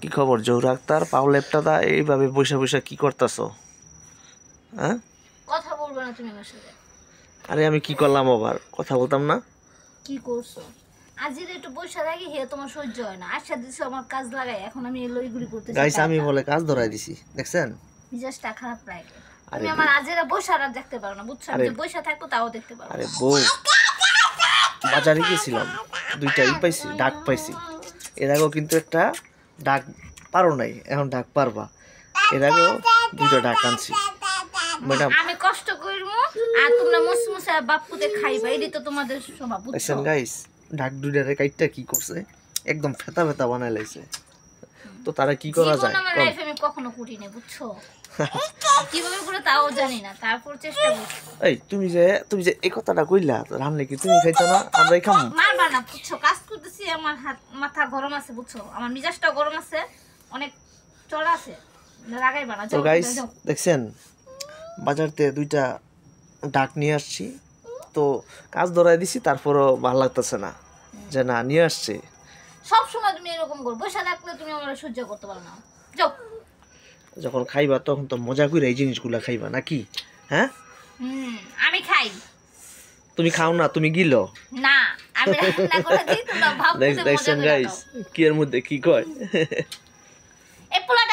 কি খবর জহুর আক্তার পাওলেপটা দা এইভাবে বসে বসে কি করতেছো? হ্যাঁ কথা বলবে না তুমি আমার সাথে? আরে আমি কি করলাম আবার কথা বলতাম না? কি করছো? আজির একটু বসে থাকি হে তোমার সহ্য হয় না, আশা দিছো আমার কাজ লাগাই, এখন আমি লইগুলি করতেছি। গাইস আমি বলে কাজ ধরাই দিছি দেখছেন? মিজাজটা খারাপ লাগে। আরে তুমি আমার আজিরা বসে আর দেখতে পারো না, বুঝছো? আমি আরে যে বসে থাকবো তাও দেখতে পারো। আরে বউ বাজারে গেছিলাম, দুইটাই পাইছি, ডাক পাইছি। এর আগেও কিন্তু একটা ডাক পারো নাই, এখন ডাক পারবা। এর আগেও দুইটা ডাক আনছি ম্যাডাম। আমি কষ্ট করবো আর তোমরা মুসমুসে বাপুতে খাইবা, এটাই তো তোমাদের স্বভাব, বুঝছো? দেখছেন গাইস ডাক দুইটারে কাইটটা কি করছে, একদম ফেতা ফেতা বানাই লাইছে। তো তারা কি করা যায়? আমার লাইফে আমি কখনো করিনি, বুঝছো? কিভাবে করে তাও জানি না, তারপর চেষ্টা করছি। এই তুমি যে এই কথাটা কইলা, রান্না কি তুমি খাইছো না, আমরাই খামু? মারবা না, বুঝছো? কাজ করতেছি, আমার হাত মাথা গরম আছে, বুঝছো? আমার মিজাজটা গরম আছে, অনেক চড়া আছে, রাগাইবা না। তো গাইস দেখছেন বাজারতে দুইটা ডাক নিয়ে আসছি, তো কাজ ধরাই দিছি, তারপরও ভালো লাগতেছে না যে না নিয়ে আসছে। সব সময় তুমি এরকম করো, বসে থাকলে তুমি আমার সহ্য করতে পারো না। যাও। যখন খাইবা তখন তো মজা করে এই জিনিসগুলা খাইবা নাকি? হ্যাঁ আমি খাই। তুমি খাও না, তুমি গিলো না, আমি রান্না করে দিই, তোমরা ভাবতে মজা দেখছেন করে গাইস খাও। কি এর মধ্যে কি কয়। এই পোলা